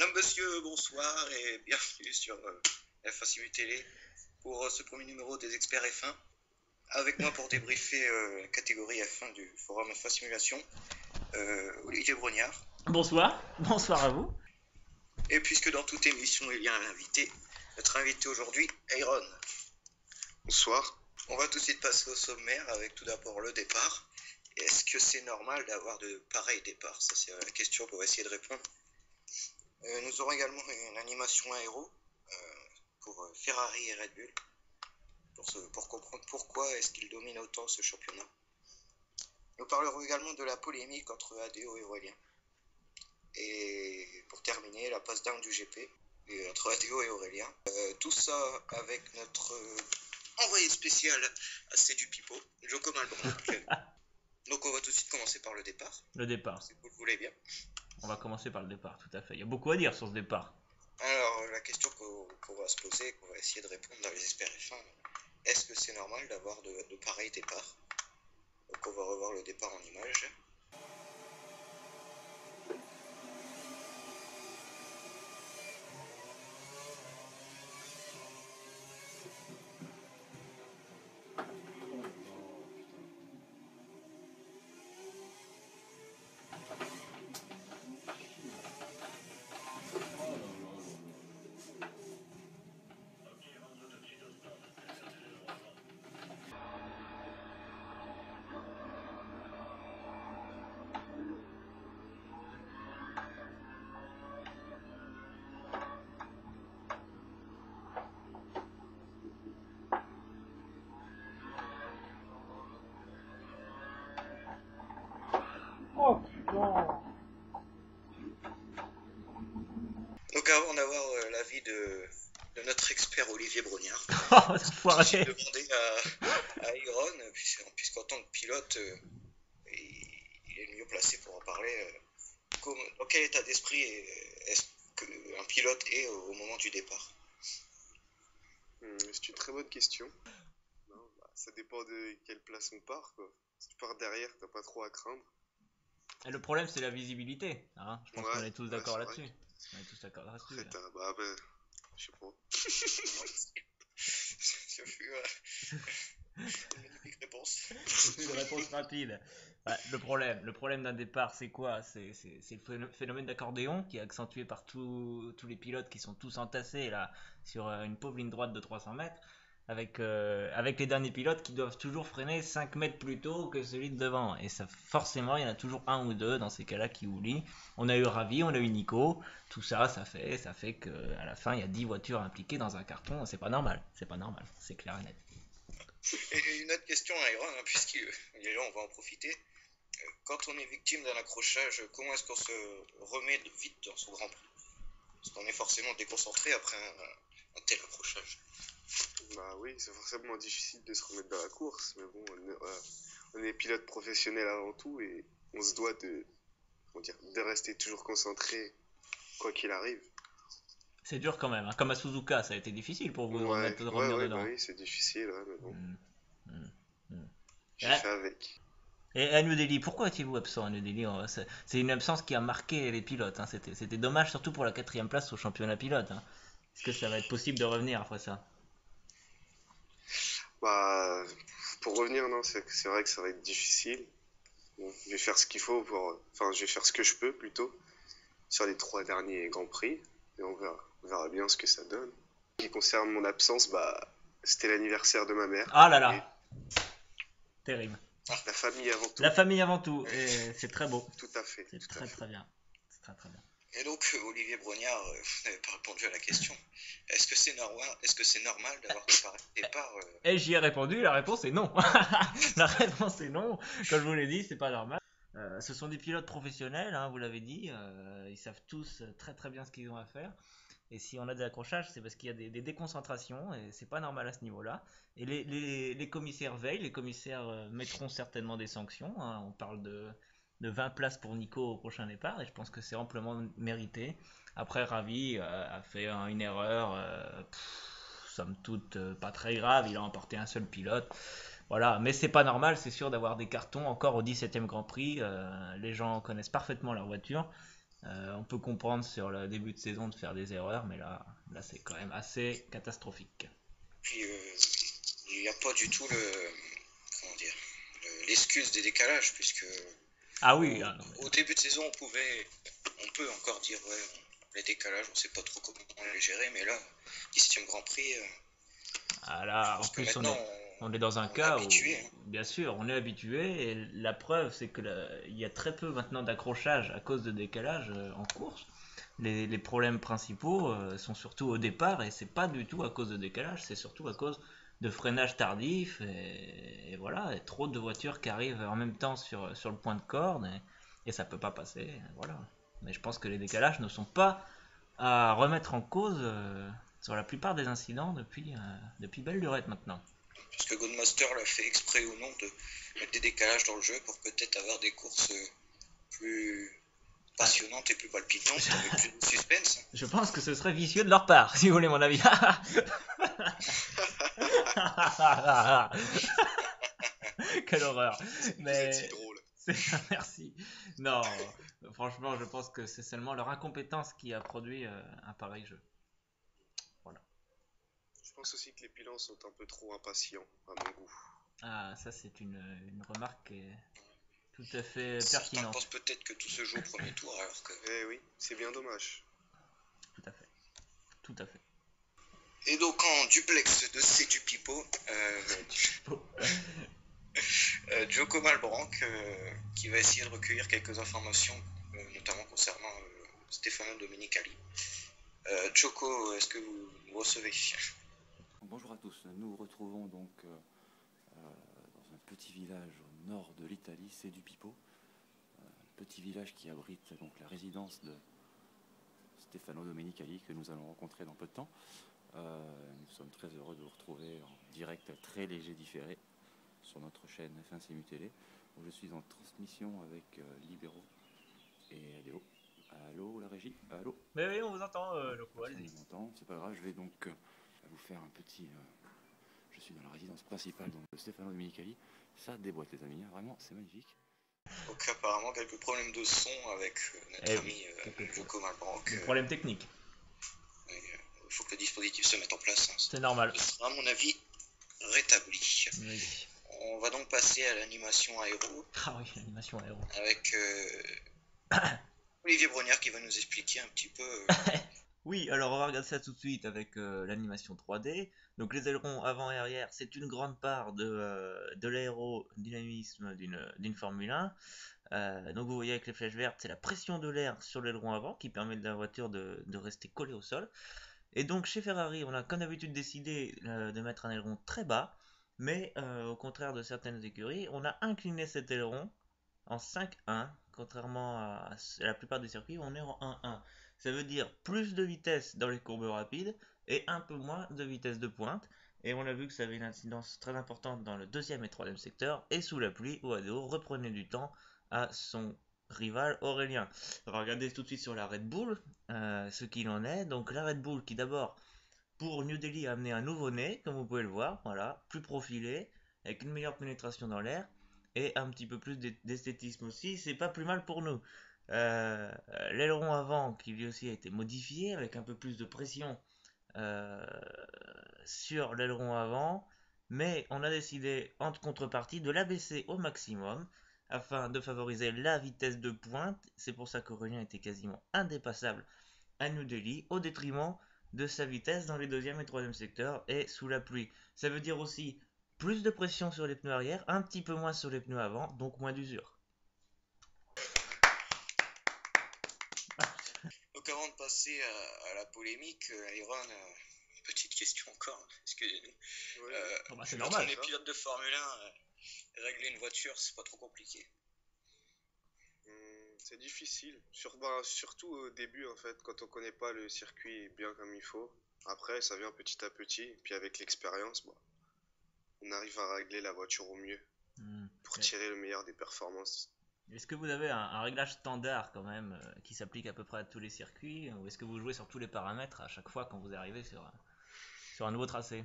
Madame, monsieur, bonsoir et bienvenue sur F1 Simu Télé pour ce premier numéro des experts F1. Avec moi pour débriefer la catégorie F1 du forum F1 Simulation, Olivier Brognard. Bonsoir, bonsoir à vous. Et puisque dans toute émission il y a un invité, notre invité aujourd'hui, Aaron. Bonsoir. On va tout de suite passer au sommaire avec tout d'abord le départ. Est-ce que c'est normal d'avoir de pareils départs? Ça c'est la question qu'on va essayer de répondre. Nous aurons également une animation aéro pour Ferrari et Red Bull pour comprendre pourquoi est-ce qu'ils dominent autant ce championnat. Nous parlerons également de la polémique entre ADO et Aurélien. Et pour terminer, la passe down du GP entre ADO et Aurélien. Tout ça avec notre envoyé spécial à C'est du Pipo, Joko Malbranc. Donc on va tout de suite commencer par le départ. Le départ. Si vous le voulez bien. On va commencer par le départ, tout à fait. Il y a beaucoup à dire sur ce départ. Alors, la question qu'on va se poser, qu'on va essayer de répondre dans les experts F1, est-ce que c'est normal d'avoir de pareils départs? Donc on va revoir le départ en images. Donc avant d'avoir l'avis de notre expert Olivier Brognard, j'ai demandé à Aaron, puisqu'en tant que pilote, il est le mieux placé pour en parler. Dans quel état d'esprit est-ce qu'un pilote est au moment du départ? C'est une très bonne question. Ça dépend de quelle place on part, quoi. Si tu pars derrière, t'as pas trop à craindre. Et le problème, c'est la visibilité. Hein, je pense qu'on est tous d'accord là-dessus. On est tous d'accord là-dessus. Je sais pas. Ce fut une magnifique réponse. Une réponse rapide. Le problème d'un départ, c'est quoi? C'est le phénomène d'accordéon qui est accentué par tous les pilotes qui sont tous entassés là sur une pauvre ligne droite de 300 mètres. Avec les derniers pilotes qui doivent toujours freiner 5 mètres plus tôt que celui de devant. Et ça, forcément, il y en a toujours un ou deux dans ces cas-là qui oublient. On a eu Ravi, on a eu Nico. Tout ça, ça fait qu'à la fin, il y a 10 voitures impliquées dans un carton. C'est pas normal, c'est clair et net. Et une autre question à Aaron, puisqu'il est là, on va en profiter. Quand on est victime d'un accrochage, comment est-ce qu'on se remet vite dans son Grand Prix? Parce qu'on est forcément déconcentré après un tel accrochage. Bah oui, c'est forcément difficile de se remettre dans la course, mais bon, on est pilote professionnel avant tout et on se doit de rester toujours concentré quoi qu'il arrive. C'est dur quand même, hein. Comme à Suzuka, ça a été difficile pour vous de revenir dedans. Bah oui, c'est difficile, mais bon. J'ai fait avec. Et à New Delhi, pourquoi étiez-vous absent à New Delhi? C'est une absence qui a marqué les pilotes, hein. C'était dommage, surtout pour la 4ème place au championnat pilote, hein. Est-ce que ça va être possible de revenir après ça? Bah, pour revenir, non, c'est vrai que ça va être difficile. Bon, je vais faire ce qu'il faut je vais faire ce que je peux plutôt sur les 3 derniers Grands Prix et on verra bien ce que ça donne. En ce qui concerne mon absence, c'était l'anniversaire de ma mère. Ah là là, terrible. La famille avant tout. La famille avant tout, et c'est très beau. Tout à fait. C'est très bien. C'est très bien. Et donc, Olivier Brognard, vous n'avez pas répondu à la question. Est-ce que c'est normal d'avoir de pareils départs Et j'y ai répondu, la réponse est non. La réponse est non. Comme je vous l'ai dit, c'est pas normal. Ce sont des pilotes professionnels, hein, vous l'avez dit. Ils savent tous très très bien ce qu'ils ont à faire. Et si on a des accrochages, c'est parce qu'il y a des déconcentrations et c'est pas normal à ce niveau-là. Et les commissaires veillent, les commissaires mettront certainement des sanctions, hein. On parle de 20 places pour Nico au prochain départ et je pense que c'est amplement mérité. Après, Ravi a fait une erreur, somme toute pas très grave, il a emporté un seul pilote. Voilà, mais c'est pas normal, c'est sûr d'avoir des cartons encore au 17e Grand Prix. Les gens connaissent parfaitement leur voiture On peut comprendre sur le début de saison de faire des erreurs, mais là c'est quand même assez catastrophique. Puis il n'y a pas du tout comment dire, l'excuse des décalages, puisque Ah au, oui, au début de saison, on peut encore dire, ouais, les décalages, on sait pas trop comment les gérer, mais là, 10e Grand Prix, je là en pense que plus maintenant, on est dans un on est cas où, habitué, hein. bien sûr, on est habitué, et la preuve c'est que il y a très peu maintenant d'accrochage à cause de décalage en course. Les problèmes principaux sont surtout au départ, et c'est pas du tout à cause de décalage, c'est surtout à cause de freinage tardif, et voilà, et trop de voitures qui arrivent en même temps sur le point de corde, et ça peut pas passer, voilà. Mais je pense que les décalages ne sont pas à remettre en cause sur la plupart des incidents depuis belle lurette maintenant. Parce que Godmaster l'a fait exprès ou non de mettre des décalages dans le jeu pour peut-être avoir des courses plus passionnantes et plus palpitantes, avec plus de suspense. Je pense que ce serait vicieux de leur part, si vous voulez mon avis. Quelle horreur. Vous êtes Mais si drôle. merci. Non, franchement, je pense que c'est seulement leur incompétence qui a produit un pareil jeu. Voilà. Je pense aussi que les pilotes sont un peu trop impatients, à mon goût. Ah, ça c'est une remarque qui est tout à fait Certains pertinente. pensent peut-être que tout se joue au premier tour, alors que... Eh oui, c'est bien dommage. Tout à fait. Tout à fait. Et donc en duplex de C'est du Pipo, Joko Malbranc qui va essayer de recueillir quelques informations, notamment concernant Stefano Domenicali. Joko, est-ce que vous recevez? Bonjour à tous, nous nous retrouvons donc dans un petit village au nord de l'Italie, c'est du Pipo, un petit village qui abrite donc la résidence de Stefano Domenicali que nous allons rencontrer dans peu de temps. Nous sommes très heureux de vous retrouver en direct très léger différé sur notre chaîne F1 Simu Télé, où je suis en transmission avec Libero et Adéo. Allô la régie? Allô? Mais oui, on vous entend, Loco, Personne allez-y. ne m'entend, c'est pas grave, je vais donc vous faire un petit... je suis dans la résidence principale donc, de Stefano Domenicali. Ça déboîte les amis, hein, vraiment c'est magnifique. Donc apparemment quelques problèmes de son avec notre ami Joko Malbranc. Problème technique, Il faut que le dispositif se mette en place. Hein. c'est normal. Ce sera à mon avis rétabli. Oui. On va donc passer à l'animation aéro Ah oui, l'animation aéro. avec Olivier Brognard qui va nous expliquer un petit peu. Oui, alors on va regarder ça tout de suite avec l'animation 3D. Donc les ailerons avant et arrière, c'est une grande part de l'aérodynamisme d'une Formule 1. Donc vous voyez avec les flèches vertes, c'est la pression de l'air sur l'aileron avant qui permet de la voiture de rester collée au sol. Et donc chez Ferrari, on a comme d'habitude décidé de mettre un aileron très bas, mais au contraire de certaines écuries, on a incliné cet aileron en 5-1, contrairement à la plupart des circuits où on est en 1-1. Ça veut dire plus de vitesse dans les courbes rapides et un peu moins de vitesse de pointe. Et on a vu que ça avait une incidence très importante dans le deuxième et troisième secteur. Et sous la pluie, Oado reprenait du temps à son rival Aurélien. On va regarder tout de suite sur la Red Bull ce qu'il en est. Donc la Red Bull qui d'abord pour New Delhi a amené un nouveau-né, comme vous pouvez le voir, voilà, plus profilé, avec une meilleure pénétration dans l'air et un petit peu plus d'esthétisme aussi, c'est pas plus mal pour nous. L'aileron avant qui lui aussi a été modifié avec un peu plus de pression euh, sur l'aileron avant, mais on a décidé en contrepartie de l'abaisser au maximum afin de favoriser la vitesse de pointe. C'est pour ça qu'Aurélien était quasiment indépassable à New Delhi au détriment de sa vitesse dans les deuxième et troisième secteurs et sous la pluie. Ça veut dire aussi plus de pression sur les pneus arrière, un petit peu moins sur les pneus avant, donc moins d'usure. Donc avant de passer à la polémique, Iron, petite question encore, excusez-nous. Ouais. C'est Quand normal. on est pilote de Formule 1, régler une voiture, c'est pas trop compliqué. C'est difficile, surtout au début en fait, quand on connaît pas le circuit bien comme il faut. Après, ça vient petit à petit, et puis avec l'expérience, on arrive à régler la voiture au mieux pour tirer le meilleur des performances. Est-ce que vous avez un réglage standard quand même qui s'applique à peu près à tous les circuits ou est-ce que vous jouez sur tous les paramètres à chaque fois quand vous arrivez sur un nouveau tracé?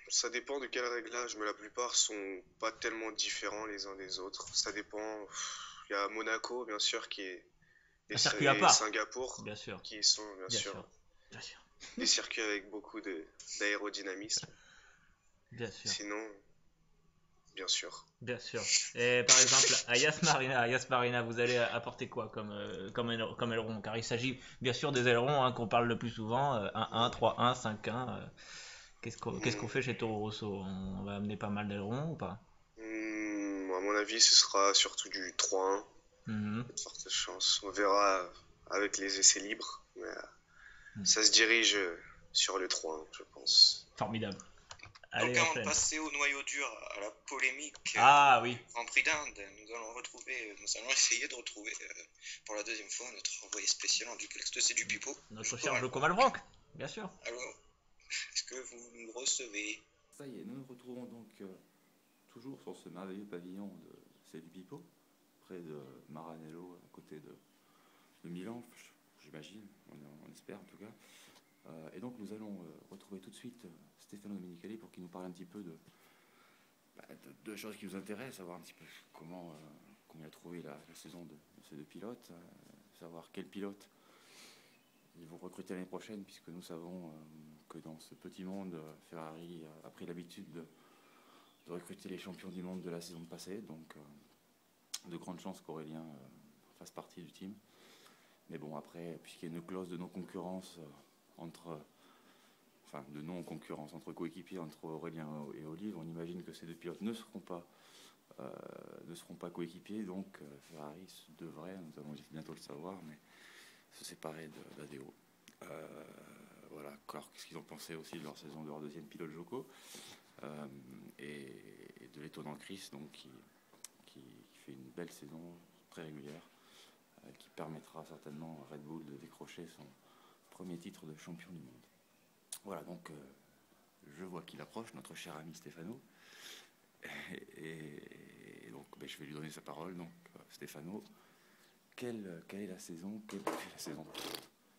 Ça dépend de quel réglage, mais la plupart sont pas tellement différents les uns des autres. Ça dépend. Il Il y a Monaco, bien sûr, qui est Un circuit à part, Singapour, bien sûr, qui sont bien bien sûr sûr, bien sûr, des circuits avec beaucoup d'aérodynamisme. bien sûr. Sinon, bien sûr. Bien sûr. Et par exemple, à Yas Marina, vous allez apporter quoi comme aileron? Car il s'agit bien sûr des ailerons hein, qu'on parle le plus souvent, 1-1, 3-1, 5-1. Qu'est-ce qu'on fait Hmm, chez Toro Rosso? On va amener pas mal d'ailerons ou pas? à mon avis, ce sera surtout du 3-1. Mhm. De fortes chances. On verra avec les essais libres. Mais Mhm. ça se dirige sur le 3-1, je pense. Formidable. Donc Allez, avant de enchaîne. passer au noyau dur, à la polémique Ah oui, du Grand Prix d'Inde, nous allons essayer de retrouver pour la deuxième fois notre envoyé spécial en duplex de C'est du Pipo. notre cher Joko Malbranck, bien sûr. Alors, est-ce que vous nous recevez? Ça y est, nous nous retrouvons donc toujours sur ce merveilleux pavillon de C'est du Pipo, près de Maranello, à côté de Milan, j'imagine, on espère en tout cas. Et donc nous allons retrouver tout de suite Stefano Domenicali pour qu'il nous parle un petit peu de choses qui nous intéressent, savoir un petit peu comment il a trouvé la saison de ces deux pilotes, savoir quels pilotes ils vont recruter l'année prochaine, puisque nous savons que dans ce petit monde, Ferrari a pris l'habitude de recruter les champions du monde de la saison passée, donc de grandes chances qu'Aurélien fasse partie du team. Mais bon, après, puisqu'il y a une clause de non-concurrence de non-concurrence entre coéquipiers, entre Aurélien et Olive, on imagine que ces deux pilotes ne seront pas coéquipiers, donc Ferrari devrait, nous allons bientôt le savoir, mais se séparer d'ADO. Voilà, alors qu'est-ce qu'ils ont pensé aussi de leur saison de leur deuxième pilote Joko et de l'étonnant Chris, donc qui fait une belle saison très régulière, qui permettra certainement à Red Bull de décrocher son premier titre de champion du monde. Voilà, donc je vois qu'il approche, notre cher ami Stefano, et donc je vais lui donner sa parole. Donc Stefano, quelle est la saison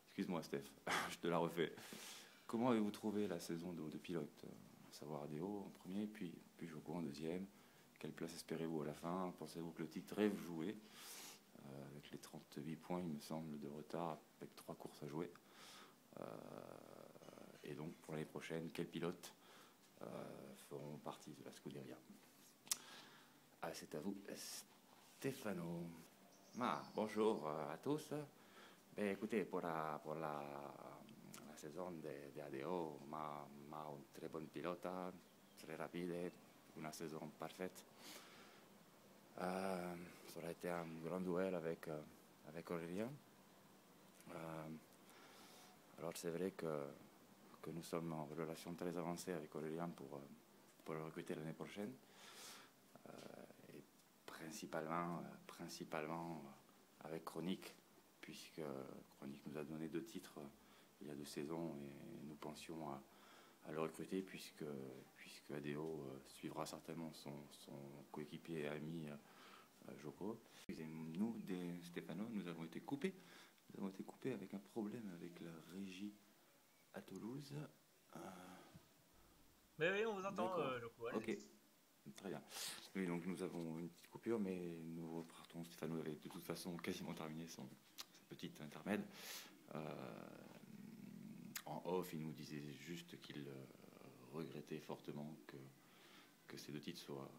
Excuse-moi Steph, je te la refais. Comment avez-vous trouvé la saison de pilote, à savoir Adeo en premier, puis Joko en deuxième? Quelle place espérez-vous à la fin? Pensez-vous que le titre est joué avec les 38 points, il me semble, de retard, avec 3 courses à jouer? Et donc pour l'année prochaine, quels pilotes feront partie de la Scuderia? Ah, c'est à vous, Stefano. Bonjour à tous. Écoutez, pour la saison de ADO, un très bon pilote, très rapide, une saison parfaite. Ça aurait été un grand duel avec Aurélien. Alors c'est vrai que nous sommes en relation très avancée avec Aurélien pour le recruter l'année prochaine. Et principalement avec Chronique, puisque Chronique nous a donné 2 titres il y a 2 saisons et nous pensions à le recruter puisque ADO suivra certainement son coéquipier et ami Joko. Nous, Stefano, nous avons été coupés. Nous avons été coupés avec un problème avec la régie à Toulouse. Mais oui, on vous entend, D'accord. Joko. Allez. Ok, très bien. Oui, donc nous avons une petite coupure, mais nous repartons. Stefano avait de toute façon quasiment terminé sa petite intermède. En off, il nous disait juste qu'il regrettait fortement que ces 2 titres soient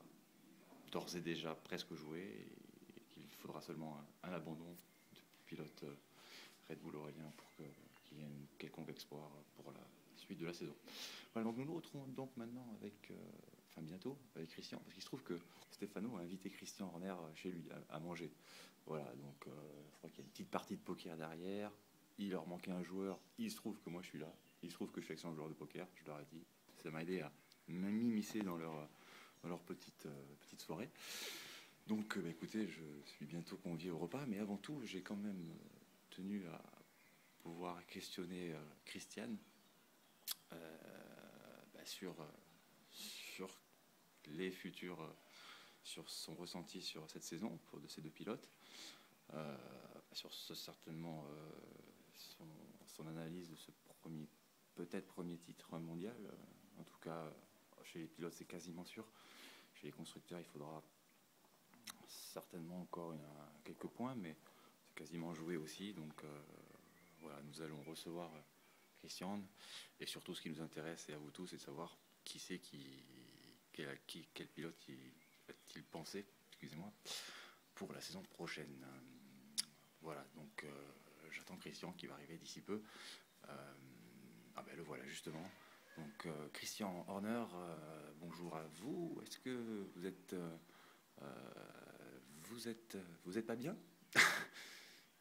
d'ores et déjà presque joués et qu'il faudra seulement un abandon de pilote Red Bull Aurélien pour qu'il y ait un quelconque espoir pour la suite de la saison. Voilà, donc nous nous retrouvons donc maintenant bientôt avec Christian, parce qu'il se trouve que Stefano a invité Christian Horner chez lui à manger. Voilà, donc je crois qu'il y a une petite partie de poker derrière. Il leur manquait un joueur. Il se trouve que moi je suis là. Il se trouve que je suis excellent joueur de poker. Je leur ai dit. Ça m'a aidé à m'immiscer dans leur petite soirée. Donc écoutez, je suis bientôt convié au repas. Mais avant tout, j'ai quand même tenu à pouvoir questionner Christiane sur les futurs, sur son ressenti sur cette saison de ces 2 pilotes. Certainement son analyse de ce peut-être premier titre mondial. En tout cas, chez les pilotes, c'est quasiment sûr. Chez les constructeurs, il faudra certainement encore quelques points, mais c'est quasiment joué aussi. Donc voilà, nous allons recevoir Christian. Et surtout, ce qui nous intéresse, et à vous tous, c'est de savoir qui c'est quel pilote a-t-il pensé, excusez-moi, pour la saison prochaine. Voilà, donc j'attends Christian qui va arriver d'ici peu. Ah ben le voilà justement. Donc Christian Horner, bonjour à vous. Est-ce que vous êtes pas bien?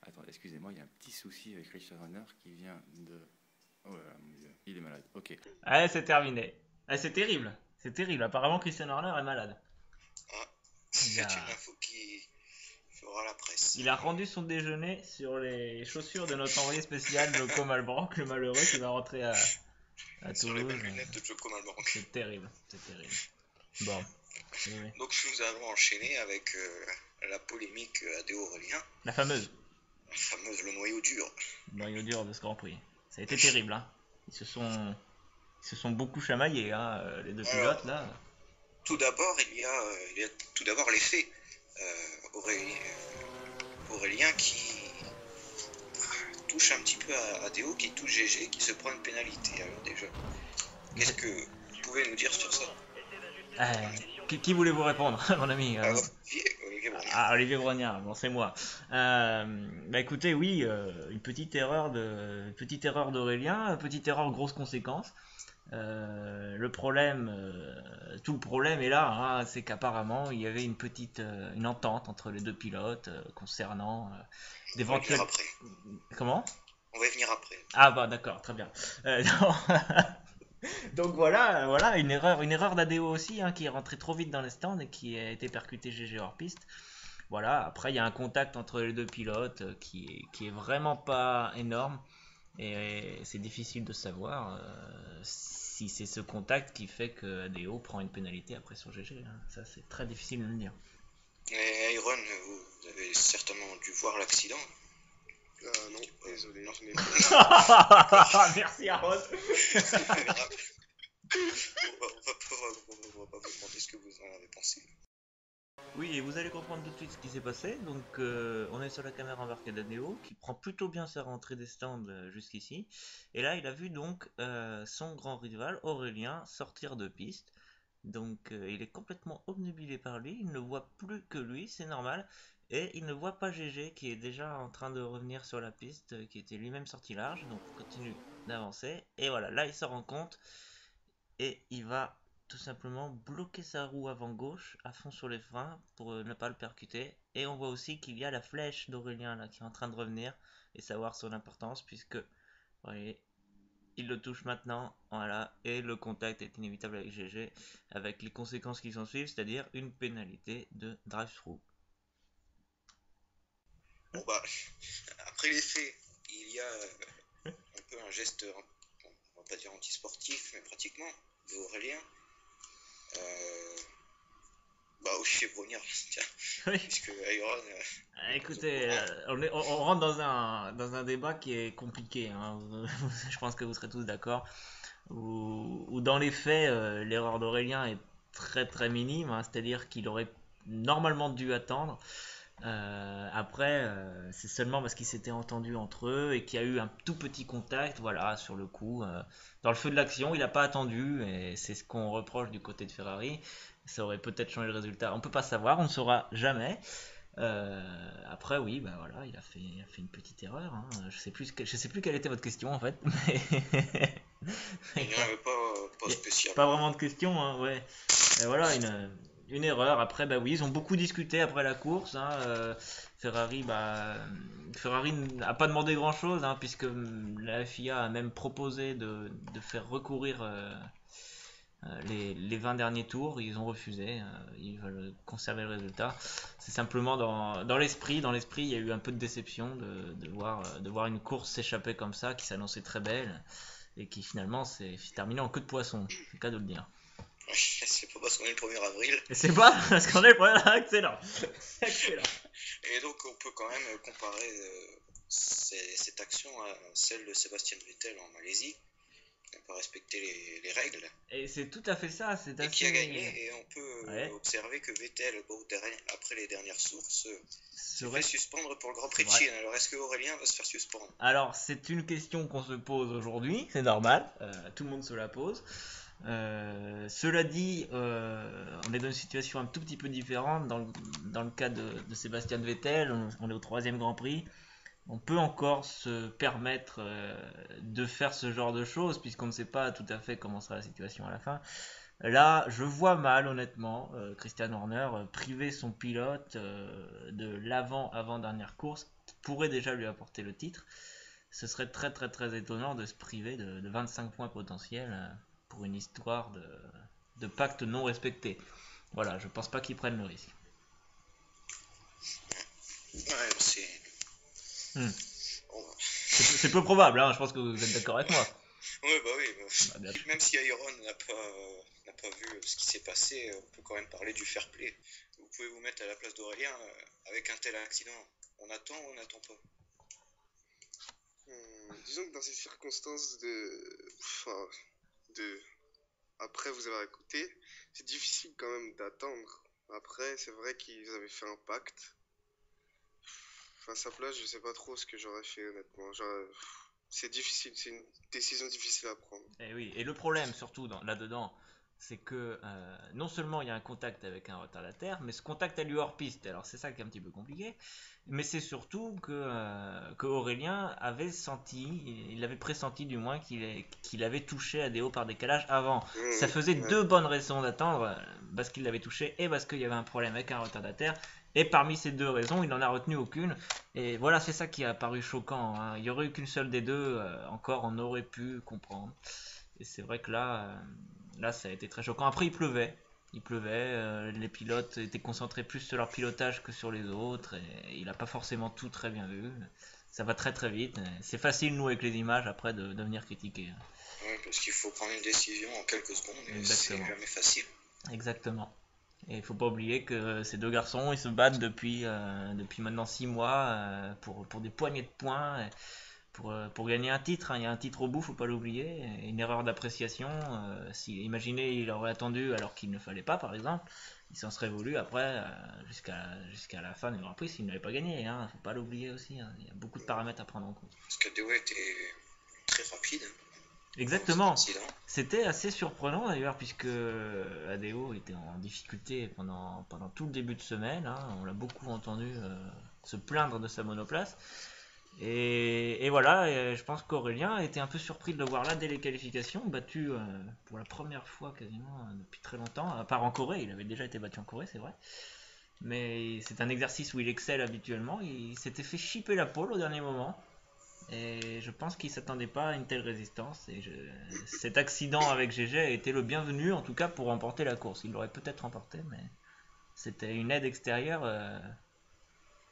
Attendez, excusez-moi, il y a un petit souci avec Christian Horner qui vient de... Oh là là, mon Dieu, il est malade. Ok. Allez, c'est terminé. C'est terrible. C'est terrible. Apparemment, Christian Horner est malade. Ah, Il c'est a, une info qui fera la presse. il a rendu son déjeuner sur les chaussures de notre envoyé spécial, Joko Malbranck, le malheureux qui va rentrer à Sur les Toulouse. belles lunettes de Joko Malbranck. C'est terrible. C'est terrible. Bon. Oui. Donc nous allons enchaîner avec la polémique Adéo Aurélien, La fameuse la fameuse le noyau dur. noyau dur de ce Grand Prix. Ça a été terrible. Hein. Ils se sont beaucoup chamaillés, hein, les deux Alors, pilotes là. Tout d'abord, il y a tout d'abord les faits. Aurélien qui touche un petit peu à Adéo, qui touche GG, qui se prend une pénalité. Alors déjà, qu'est-ce que vous pouvez nous dire sur ça? Qui voulez-vous répondre, mon ami? Olivier Brognard. Ah, Olivier Brognard, bon, c'est moi. Bah écoutez, oui, une petite erreur d'Aurélien, petite erreur grosse conséquence. Le problème, tout le problème est là, hein, c'est qu'apparemment il y avait une entente entre les deux pilotes concernant On va y d'éventuels. venir après. Comment? On va y venir après. Ah bah d'accord, très bien. Non. Donc voilà une erreur d'Adéo aussi, hein, qui est rentré trop vite dans les stands et qui a été percuté GG hors piste. Voilà, après il y a un contact entre les deux pilotes qui est vraiment pas énorme et c'est difficile de savoir si c'est ce contact qui fait que Adéo prend une pénalité après sur GG. Hein. Ça c'est très difficile de le dire. Et Iron, vous avez certainement dû voir l'accident. Non, désolé, Non. je n'ai pas. Merci Aaron. C'est pas grave. On va pas vous demander ce que vous en avez pensé. Oui, et vous allez comprendre tout de suite ce qui s'est passé. Donc, on est sur la caméra embarquée d'Adéo qui prend plutôt bien sa rentrée des stands jusqu'ici. Et là, il a vu donc son grand rival Aurélien sortir de piste. Donc, il est complètement obnubilé par lui. Il ne voit plus que lui, c'est normal. Et il ne voit pas GG qui est déjà en train de revenir sur la piste, qui était lui-même sorti large. Donc, il continue d'avancer. Et voilà, là, il se rend compte et il va tout simplement bloquer sa roue avant gauche à fond sur les freins pour ne pas le percuter. Et on voit aussi qu'il y a la flèche d'Aurélien là qui est en train de revenir et savoir son importance puisque, vous voyez, il le touche maintenant, voilà, et le contact est inévitable avec GG avec les conséquences qui s'en suivent, c'est-à-dire une pénalité de drive-through. Bon bah, après les faits, il y a un peu un geste, on va pas dire anti-sportif, mais pratiquement, d'Aurélien. Bah, Olivier Brognard, tiens, Oui. puisque Iron. Écoutez, on rentre dans un débat qui est compliqué, hein. Je pense que vous serez tous d'accord. Où dans les faits, l'erreur d'Aurélien est très très minime, hein, c'est-à-dire qu'il aurait normalement dû attendre. Après, c'est seulement parce qu'ils s'étaient entendus entre eux et qu'il y a eu un tout petit contact, voilà, sur le coup. Dans le feu de l'action, il n'a pas attendu et c'est ce qu'on reproche du côté de Ferrari. Ça aurait peut-être changé le résultat. On peut pas savoir, on ne saura jamais. Après, oui, bah voilà, il a fait une petite erreur. Hein. Je sais plus quelle était votre question en fait. Il n'y en avait pas spécial. Pas vraiment de question, hein, ouais. Et voilà, une erreur. Après, bah oui, ils ont beaucoup discuté après la course. Hein. Ferrari n'a pas demandé grand-chose, hein, puisque la FIA a même proposé de faire recourir les 20 derniers tours. Ils ont refusé. Ils veulent conserver le résultat. C'est simplement dans l'esprit. Dans l'esprit, il y a eu un peu de déception de voir une course s'échapper comme ça, qui s'annonçait très belle et qui finalement s'est terminée en queue de poisson. C'est le cas de le dire. C'est pas parce qu'on est le 1er avril. Et c'est pas parce qu'on est le premier. Excellent. Excellent. Et donc on peut quand même comparer cette action à celle de Sébastien Vettel en Malaisie, n'a pas respecté les règles. Et c'est tout à fait ça. C'est Et assez... qui a gagné, et on peut Ouais. observer que Vettel, après les dernières sources, se serait- fait suspendre pour le Grand Prix de Ouais. Chine. Alors est-ce que Aurélien va se faire suspendre? Alors, c'est une question qu'on se pose aujourd'hui, c'est normal, tout le monde se la pose. Cela dit, on est dans une situation un tout petit peu différente dans le cas de Sébastien Vettel, on est au 3e Grand Prix. On peut encore se permettre de faire ce genre de choses puisqu'on ne sait pas tout à fait comment sera la situation à la fin. Là, je vois mal, honnêtement, Christian Horner priver son pilote de l'avant-dernière course qui pourrait déjà lui apporter le titre. Ce serait très très très étonnant de se priver de 25 points potentiels pour une histoire de pacte non respecté. Voilà, je pense pas qu'ils prennent le risque. Ouais, c'est... Bon, C'est peu probable, hein, je pense que vous êtes d'accord avec moi. ouais, bah oui. Bah, bien sûr. Même si Iron n'a pas vu ce qui s'est passé, on peut quand même parler du fair play. Vous pouvez vous mettre à la place d'Aurélien avec un tel accident. On attend ou on n'attend pas? Disons que dans ces circonstances après vous avoir écouté, c'est difficile quand même d'attendre. Après, c'est vrai qu'ils avaient fait un pacte. Enfin, à sa place, je sais pas trop ce que j'aurais fait, honnêtement. C'est difficile, c'est une décision difficile à prendre. Et oui, et le problème surtout là-dedans, c'est que non seulement il y a un contact avec un retardataire, mais ce contact a lieu hors piste. Alors c'est ça qui est un petit peu compliqué, mais c'est surtout que Aurélien avait senti, il avait pressenti du moins qu'il avait touché Adeo par décalage avant. Ça faisait Ouais. 2 bonnes raisons d'attendre, parce qu'il l'avait touché et parce qu'il y avait un problème avec un retardataire. Et parmi ces 2 raisons, il n'en a retenu aucune. Et voilà, c'est ça qui a paru choquant, hein. Il y aurait eu qu'une seule des deux, encore on aurait pu comprendre. Et c'est vrai que là, ça a été très choquant. Après, il pleuvait, les pilotes étaient concentrés plus sur leur pilotage que sur les autres, et il n'a pas forcément tout très bien vu. Ça va très très vite. C'est facile, nous, avec les images, après, de venir critiquer. Ouais, parce qu'il faut prendre une décision en quelques secondes, et c'est Exactement. jamais facile. Exactement. Et il faut pas oublier que ces 2 garçons, ils se battent depuis maintenant 6 mois pour des poignées de points, pour gagner un titre, hein. Il y a un titre au bout, faut pas l'oublier. Et une erreur d'appréciation, imaginez, il aurait attendu alors qu'il ne fallait pas, par exemple, il s'en serait voulu après jusqu'à la fin du Grand Prix s'il n'avait pas gagné, hein. Faut pas l'oublier aussi, hein. Il y a beaucoup de paramètres à prendre en compte. Parce qu'Adeo était très rapide. Exactement. Accident. C'était assez surprenant d'ailleurs puisque Adeo était en difficulté pendant tout le début de semaine, hein. On l'a beaucoup entendu se plaindre de sa monoplace. Et voilà, et je pense qu'Aurélien était un peu surpris de le voir là dès les qualifications, battu pour la première fois quasiment depuis très longtemps, à part en Corée, il avait déjà été battu en Corée, c'est vrai. Mais c'est un exercice où il excelle habituellement, il s'était fait chipper la pole au dernier moment. Et je pense qu'il s'attendait pas à une telle résistance. Et cet accident avec GG a été le bienvenu, en tout cas pour remporter la course. Il l'aurait peut-être remporté, mais c'était une aide extérieure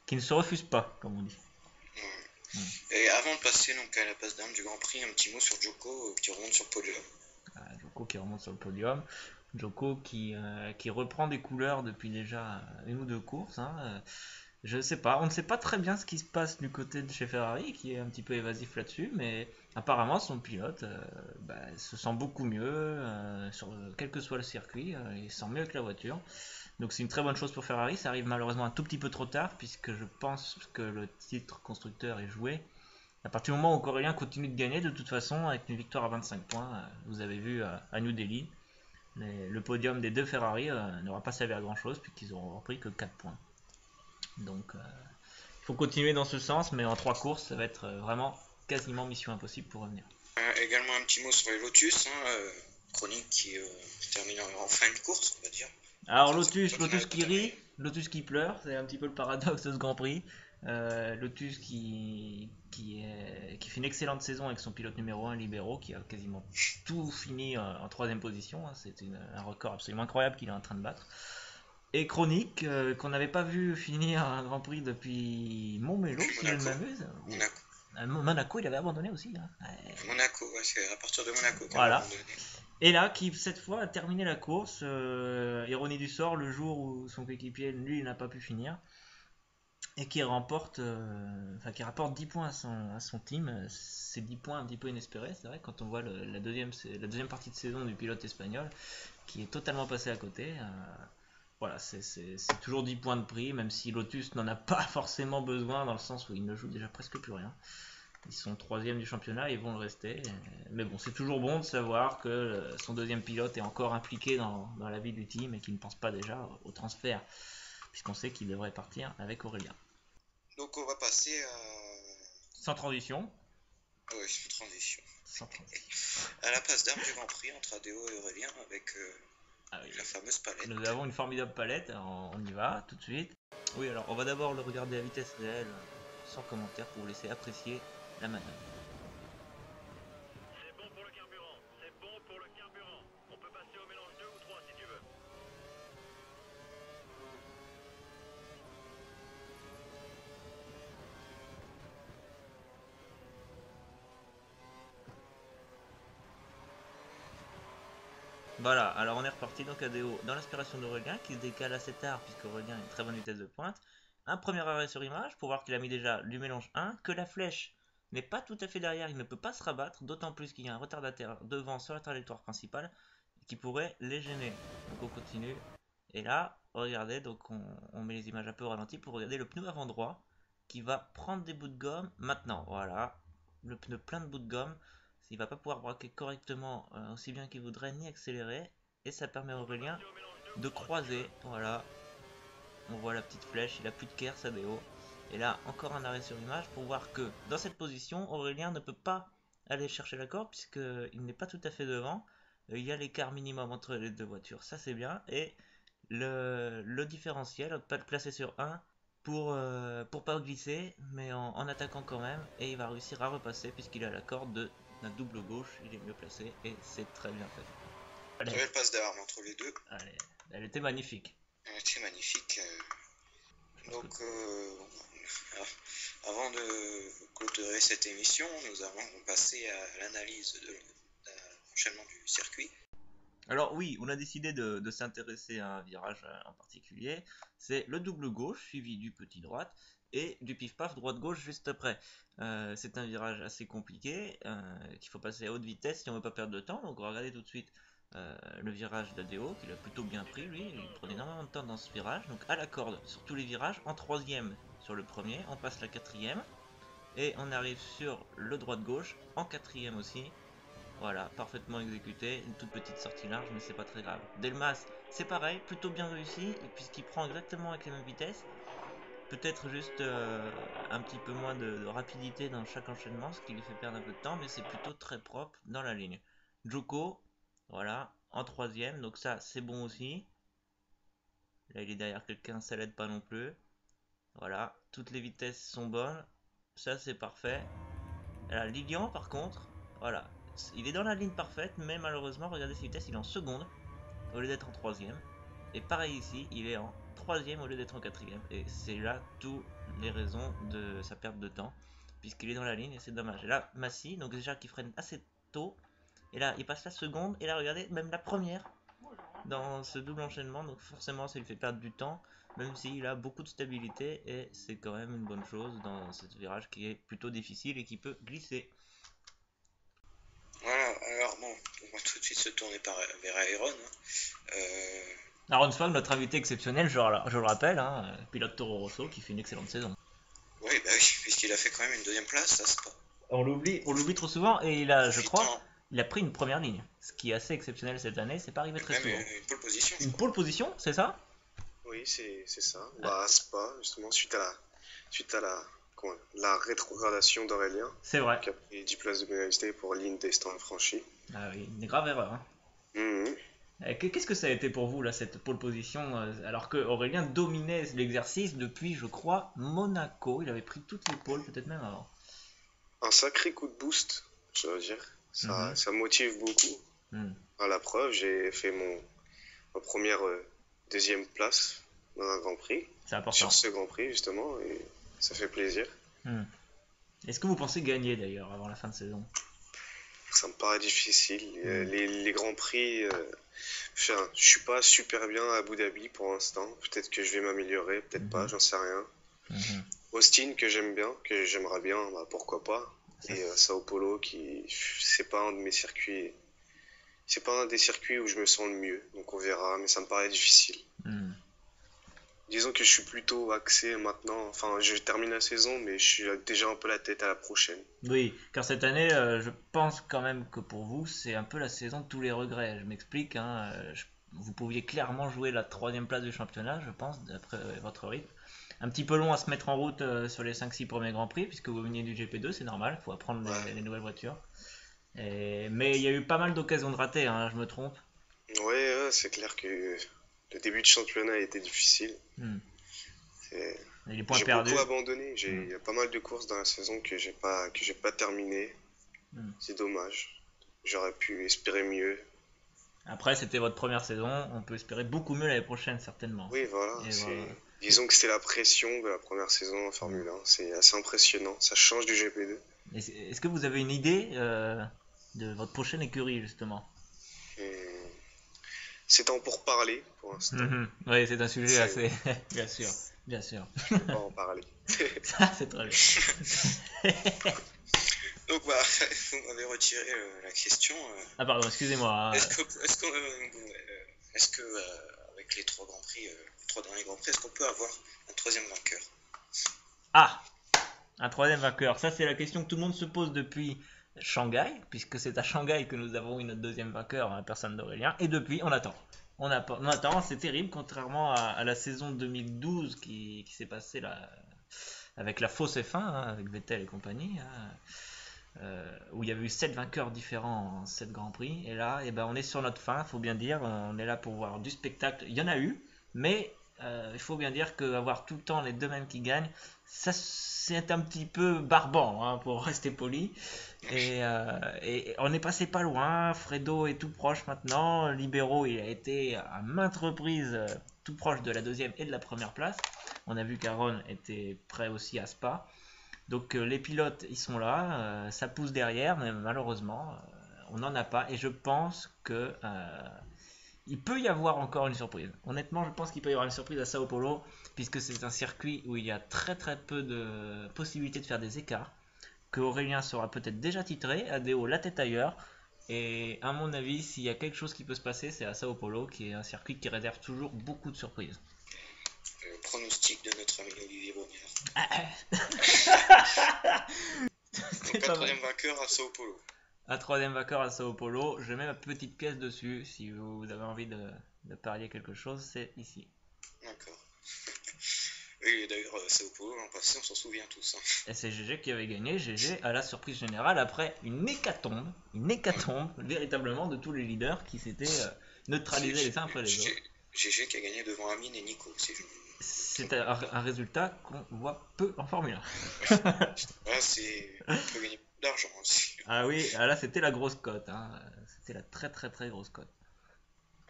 qui ne se refuse pas, comme on dit. Et avant de passer donc à la passe d'armes du Grand Prix, un petit mot sur Joko qui remonte sur le podium. Joko qui remonte sur le podium. Joko qui reprend des couleurs depuis déjà 1 ou 2 courses, hein. Je sais pas, on ne sait pas très bien ce qui se passe du côté de chez Ferrari, qui est un petit peu évasif là-dessus, mais apparemment son pilote se sent beaucoup mieux, quel que soit le circuit, il se sent mieux que la voiture. Donc c'est une très bonne chose pour Ferrari, ça arrive malheureusement un tout petit peu trop tard, puisque je pense que le titre constructeur est joué. À partir du moment où Coréen continue de gagner, de toute façon, avec une victoire à 25 points, vous avez vu à New Delhi, le podium des 2 Ferrari n'aura pas servi à grand chose, puisqu'ils auront repris que 4 points. Donc il faut continuer dans ce sens, mais en 3 courses, ça va être vraiment quasiment mission impossible pour revenir. Également un petit mot sur les Lotus, chronique qui termine en fin de course, on va dire. Alors Lotus qui rit, Lotus qui pleure, c'est un petit peu le paradoxe de ce Grand Prix. Lotus qui fait une excellente saison avec son pilote numéro 1 Libero, qui a quasiment tout fini en 3ème position, hein. C'est un record absolument incroyable qu'il est en train de battre. Et Chronique, qu'on n'avait pas vu finir un Grand Prix depuis Montmelo, si je ne m'abuse. Monaco, il avait abandonné aussi, hein. Monaco, ouais, c'est à partir de Monaco qu'il Voilà. a abandonné. Et là, qui cette fois a terminé la course, ironie du sort, le jour où son coéquipier, lui, n'a pas pu finir. et qui rapporte 10 points à son team. C'est 10 points un petit peu inespérés, c'est vrai, quand on voit la deuxième partie de saison du pilote espagnol qui est totalement passé à côté. Voilà, c'est toujours 10 points de prix, même si Lotus n'en a pas forcément besoin, dans le sens où il ne joue déjà presque plus rien. Ils sont 3e du championnat, ils vont le rester. Mais bon, c'est toujours bon de savoir que son deuxième pilote est encore impliqué dans la vie du team et qu'il ne pense pas déjà au transfert, puisqu'on sait qu'il devrait partir avec Aurélien. Donc on va passer à... Sans transition. Oui, sans transition. Sans transition. À la passe d'armes du Grand Prix entre Adeo et Aurélien avec la fameuse palette. Nous avons une formidable palette, on y va tout de suite. Oui, alors on va d'abord le regarder à vitesse réelle, sans commentaire, pour vous laisser apprécier la manœuvre. C'est bon pour le carburant, c'est bon pour le carburant. On peut passer au mélange 2 ou 3 si tu veux. Voilà, alors on est reparti donc ADO dans l'aspiration d'Aurélien qui se décale assez tard puisque Aurélien a une très bonne vitesse de pointe. Un premier arrêt sur image pour voir qu'il a mis déjà du mélange 1, que la flèche n'est pas tout à fait derrière, il ne peut pas se rabattre, d'autant plus qu'il y a un retardataire devant sur la trajectoire principale qui pourrait les gêner. Donc on continue. Et là, regardez, donc on met les images un peu au ralenti pour regarder le pneu avant droit qui va prendre des bouts de gomme maintenant. Voilà, le pneu plein de bouts de gomme. Il va pas pouvoir braquer correctement aussi bien qu'il voudrait ni accélérer, et ça permet à Aurélien de croiser. Voilà, on voit la petite flèche, il a plus de Kers ADO, et là encore un arrêt sur image pour voir que dans cette position Aurélien ne peut pas aller chercher l'accord puisqu'il n'est pas tout à fait devant. Il y a l'écart minimum entre les deux voitures, ça c'est bien, et le différentiel, pas le placer sur 1 pour pas glisser, mais en attaquant quand même, et il va réussir à repasser puisqu'il a l'accord de la double gauche, il est mieux placé et c'est très bien fait. Allez. Belle passe d'armes entre les deux. Allez, elle était magnifique. Elle était magnifique. Donc, avant de clôturer cette émission, nous allons passer à l'analyse de l'enchaînement du circuit. Alors oui, on a décidé de s'intéresser à un virage en particulier. C'est le double gauche suivi du petit droite et du pif-paf droite-gauche juste après. C'est un virage assez compliqué qu'il faut passer à haute vitesse si on ne veut pas perdre de temps. Donc on va regarder tout de suite le virage d'Adeo qu'il a plutôt bien pris lui. Il prenait énormément de temps dans ce virage. Donc à la corde sur tous les virages, en troisième sur le premier, on passe la quatrième et on arrive sur le droite-gauche en quatrième aussi. Voilà, parfaitement exécuté, une toute petite sortie large, mais c'est pas très grave. Delmas, c'est pareil, plutôt bien réussi, puisqu'il prend exactement avec la même vitesse. Peut-être juste un petit peu moins de rapidité dans chaque enchaînement, ce qui lui fait perdre un peu de temps, mais c'est plutôt très propre dans la ligne. Joko, voilà, en troisième, donc ça c'est bon aussi. Là il est derrière quelqu'un, ça l'aide pas non plus. Voilà, toutes les vitesses sont bonnes, ça c'est parfait. Là, Lilian par contre, voilà. Il est dans la ligne parfaite, mais malheureusement, regardez ses vitesses, il est en seconde au lieu d'être en troisième. Et pareil ici, il est en troisième au lieu d'être en quatrième. Et c'est là toutes les raisons de sa perte de temps, puisqu'il est dans la ligne et c'est dommage. Et là, Massy, donc déjà qui freine assez tôt. Et là, il passe la seconde. Et là, regardez, même la première dans ce double enchaînement. Donc forcément, ça lui fait perdre du temps, même s'il a beaucoup de stabilité. Et c'est quand même une bonne chose dans ce virage qui est plutôt difficile et qui peut glisser. Voilà, alors bon, on va tout de suite se tourner vers Aaron. Aaron Swag, notre invité exceptionnel, je le rappelle, hein, pilote Toro Rosso qui fait une excellente saison. Oui, bah oui, puisqu'il a fait quand même une deuxième place, ça c'est pas. On l'oublie trop souvent et il a, je crois, il a pris une première ligne, ce qui est assez exceptionnel cette année, c'est pas arrivé très souvent. Une pole position. Une pole position, c'est ça? Oui, c'est ça. Bah, Spa, justement, suite à la rétrogradation d'Aurélien. C'est vrai. Qui a pris 10 places de pénalité pour ligne des stands franchis. Ah oui, une grave erreur. Hein. Qu'est-ce que ça a été pour vous, là, cette pole position, alors que Aurélien dominait l'exercice depuis, je crois, Monaco. Il avait pris toutes les poles, peut-être même avant. Un sacré coup de boost, je veux dire. Ça motive beaucoup. À la preuve, j'ai fait ma première deuxième place dans un Grand Prix. C'est important. Sur ce Grand Prix, justement, et ça fait plaisir. Est-ce que vous pensez gagner, d'ailleurs, avant la fin de saison? Ça me paraît difficile. Les Grands Prix, je suis pas super bien à Abu Dhabi pour l'instant. Peut-être que je vais m'améliorer, peut-être pas, j'en sais rien. Mhm. Austin que j'aime bien, que j'aimerais bien, bah, pourquoi pas. Ça, Et Sao Paulo qui c'est pas un de mes circuits, c'est pas un des circuits où je me sens le mieux. Donc on verra, mais ça me paraît difficile. Mhm. Disons que je suis plutôt axé maintenant. Enfin, je termine la saison, mais je suis déjà un peu la tête à la prochaine. Oui, car cette année, je pense quand même que pour vous, c'est un peu la saison de tous les regrets. Je m'explique, hein, vous pouviez clairement jouer la troisième place du championnat, je pense, d'après votre rythme. Un petit peu long à se mettre en route sur les 5-6 premiers Grands Prix, puisque vous veniez du GP2, c'est normal, il faut apprendre Ouais, les nouvelles voitures. Mais il y a eu pas mal d'occasions de rater, hein, je me trompe. ouais, c'est clair que le début de championnat a été difficile. Hmm. C'est- Et les points J'ai perdus. beaucoup abandonné. Hmm. Il y a pas mal de courses dans la saison que j'ai pas terminé. Hmm. C'est dommage. J'aurais pu espérer mieux. Après, c'était votre première saison, on peut espérer beaucoup mieux l'année prochaine, certainement. Oui, voilà. Et voilà. Disons que c'était la pression de la première saison en Formule 1. C'est assez impressionnant. Ça change du GP2. Est-ce que vous avez une idée de votre prochaine écurie, justement? Et c'est temps pour parler pour l'instant. Oui, c'est un sujet C'est- assez. Bien sûr, bien sûr. Je peux pas en parler. Ça, c'est très bien. Donc, bah, vous m'avez retiré la question. Ah, pardon, excusez-moi. Est-ce que avec les trois grands prix, les trois derniers grands prix, est-ce qu'on peut avoir un troisième vainqueur? Ah, un troisième vainqueur. Ça, c'est la question que tout le monde se pose depuis Shanghai, puisque c'est à Shanghai que nous avons eu notre deuxième vainqueur, la personne d'Aurélien. Et depuis, on attend. On attend, c'est terrible, contrairement à la saison 2012 qui s'est passée là, avec la fausse F1, hein, avec Vettel et compagnie, hein, où il y avait eu 7 vainqueurs différents en 7 Grands Prix. Et là, eh ben, on est sur notre fin, il faut bien dire. On est là pour voir du spectacle. Il y en a eu, mais il faut bien dire qu'avoir tout le temps les deux mêmes qui gagnent, ça c'est un petit peu barbant, hein, pour rester poli. Et on est passé pas loin. Fredo est tout proche maintenant. Libero, il a été à maintes reprises tout proche de la deuxième et de la première place. On a vu qu'Aaron était prêt aussi à Spa. Donc les pilotes, ils sont là, ça pousse derrière, mais malheureusement, on n'en a pas. Et je pense que il peut y avoir encore une surprise. Honnêtement, je pense qu'il peut y avoir une surprise à Sao Paulo, puisque c'est un circuit où il y a très très peu de possibilités de faire des écarts. Que Aurélien sera peut-être déjà titré, Adeo la tête ailleurs. Et à mon avis, s'il y a quelque chose qui peut se passer, c'est à Sao Paulo, qui est un circuit qui réserve toujours beaucoup de surprises. Le pronostic de notre ami Olivier Brognard. C'est Donc, pas un mal. troisième vainqueur à Sao Paulo. Un troisième vainqueur à Sao Paulo, je mets ma petite pièce dessus. Si vous avez envie de parier quelque chose, c'est ici. D'accord. Oui, d'ailleurs, Sao Paulo, l'an passé, on s'en souvient tous. Hein. Et c'est GG qui avait gagné, GG à la surprise générale après une hécatombe véritablement de tous les leaders qui s'étaient neutralisés les uns après les autres. GG qui a gagné devant Amine et Nico, si je... C'est un résultat qu'on voit peu en Formule 1. Là, c'est... On peut gagner beaucoup d'argent aussi. Ah oui, ah là c'était la grosse cote, hein. C'était la très très très grosse cote.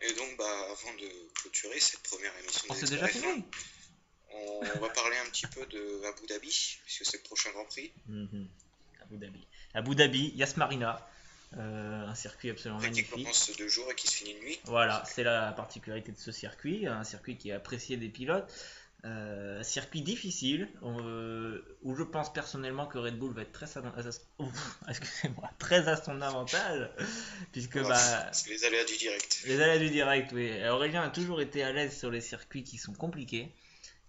Et donc, bah, avant de clôturer cette première émission Oh, des c'est déjà Experts F1, fini. on va parler un petit peu de Abu Dhabi, puisque c'est le prochain Grand Prix. Abu Dhabi. Abu Dhabi, Yas Marina, un circuit absolument Qui magnifique. commence 2 jours et qui se finit de nuit. Voilà, c'est la particularité de ce circuit, un circuit qui est apprécié des pilotes. Circuit difficile, où je pense personnellement que Red Bull va être très à son avantage, puisque Voilà, c'est les aléas du direct. les aléas du direct, oui. Aurélien a toujours été à l'aise sur les circuits qui sont compliqués,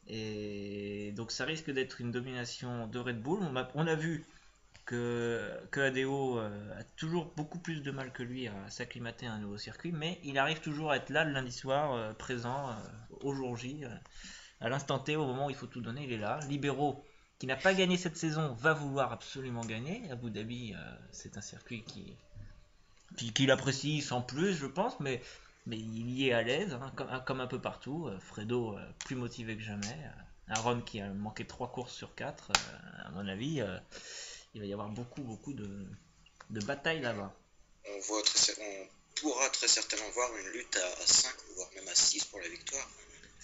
et donc ça risque d'être une domination de Red Bull. On a vu que ADO a toujours beaucoup plus de mal que lui à s'acclimater à un nouveau circuit, mais il arrive toujours à être là le lundi soir, présent au jour J. À l'instant T, au moment où il faut tout donner, il est là. Libero, qui n'a pas gagné cette saison, va vouloir absolument gagner. Abu Dhabi, c'est un circuit qu'il apprécie sans plus, je pense, mais il y est à l'aise, hein, comme un peu partout. Fredo, plus motivé que jamais. Aaron, qui a manqué 3 courses sur 4. À mon avis, il va y avoir beaucoup de batailles là-bas. On pourra très certainement voir une lutte à 5, voire même à 6 pour la victoire.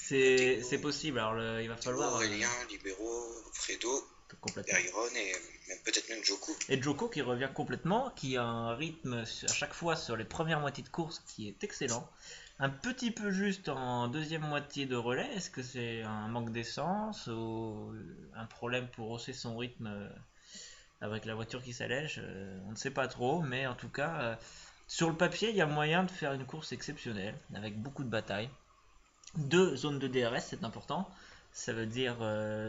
C'est possible, alors il va falloir... Aurélien, Libero, Fredo, complètement. Byron et peut-être même Joko. Et Joko qui revient complètement, qui a un rythme à chaque fois sur les premières moitiés de course qui est excellent. un petit peu juste en deuxième moitié de relais. Est-ce que c'est un manque d'essence ou un problème pour hausser son rythme avec la voiture qui s'allège? On ne sait pas trop, mais en tout cas, sur le papier, il y a moyen de faire une course exceptionnelle avec beaucoup de batailles. 2 zones de DRS, c'est important. Ça veut dire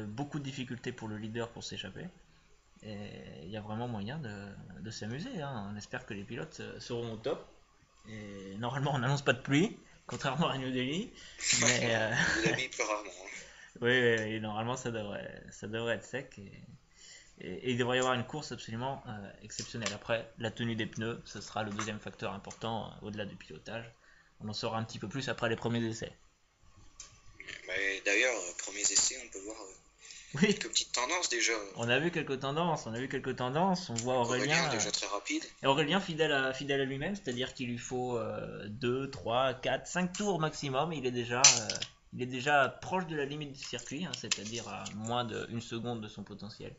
beaucoup de difficultés pour le leader pour s'échapper. Et il y a vraiment moyen de s'amuser, hein. On espère que les pilotes seront au top. Et normalement, on n'annonce pas de pluie, contrairement à New Delhi. Mais Abu Dhabi pleut rarement. Hein. oui, normalement, ça devrait être sec. Et il devrait y avoir une course absolument exceptionnelle. Après, la tenue des pneus, ce sera le deuxième facteur important au-delà du pilotage. On en saura un petit peu plus après les premiers essais. Mais d'ailleurs, premiers essais, on peut voir Oui, quelques petites tendances déjà. on a vu quelques tendances. On voit Aurélien, déjà très rapide. et Aurélien fidèle à lui-même, c'est-à-dire qu'il lui faut 2, 3, 4, 5 tours maximum. Il est déjà proche de la limite du circuit, hein, c'est-à-dire à moins d'une seconde de son potentiel.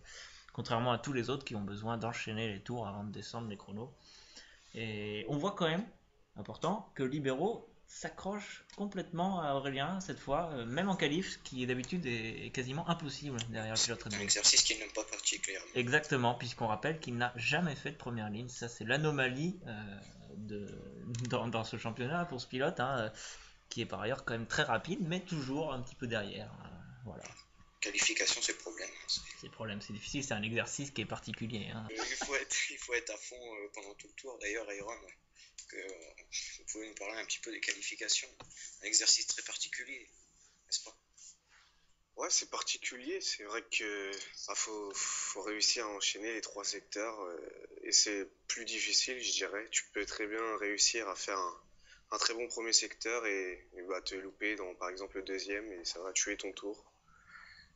Contrairement à tous les autres qui ont besoin d'enchaîner les tours avant de descendre les chronos. Et on voit quand même, important, que Libero s'accroche complètement à Aurélien cette fois, même en qualif, ce qui d'habitude est quasiment impossible derrière le pilote Red Un Bull. exercice qu'il n'aime pas particulièrement. Exactement, puisqu'on rappelle qu'il n'a jamais fait de première ligne. Ça, c'est l'anomalie dans ce championnat pour ce pilote, hein, qui est par ailleurs quand même très rapide, mais toujours un petit peu derrière. Voilà, Qualification, c'est le problème. c'est le problème, c'est difficile, c'est un exercice qui est particulier, hein. Il faut être à fond pendant tout le tour. D'ailleurs, Iron, vous pouvez nous parler un petit peu des qualifications. Un exercice très particulier, n'est-ce pas? Ouais, c'est particulier. C'est vrai que faut réussir à enchaîner les 3 secteurs et c'est plus difficile, je dirais. Tu peux très bien réussir à faire un très bon premier secteur et te louper dans par exemple le deuxième et ça va tuer ton tour.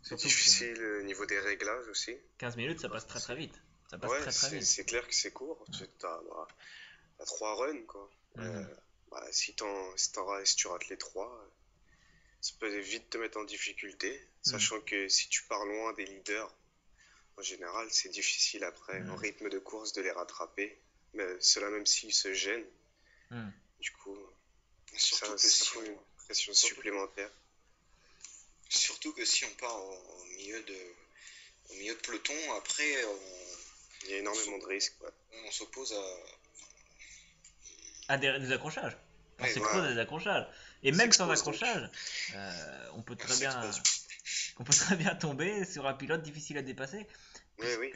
C'est Surtout difficile au niveau des réglages aussi. 15 minutes, ça passe très très vite. Ça passe Ouais, très vite. c'est clair que c'est court. T'as 3 runs quoi. Mhm. Si tu rates les 3, ça peut vite te mettre en difficulté, sachant que si tu pars loin des leaders, en général, c'est difficile après, en rythme de course, de les rattraper. Mais cela même s'ils se gênent, Mhm. du coup, Surtout que ça si fout on- une pression surtout- supplémentaire. Surtout que si on part au milieu de peloton, après, Il y a énormément de risques. Ouais. on s'oppose à. Ah, des accrochages. Ouais, C'est voilà. creux des accrochages. Et même sans s'expose, donc. accrochage, on peut On très bien, s'expose. tomber sur un pilote difficile à dépasser. Oui, oui.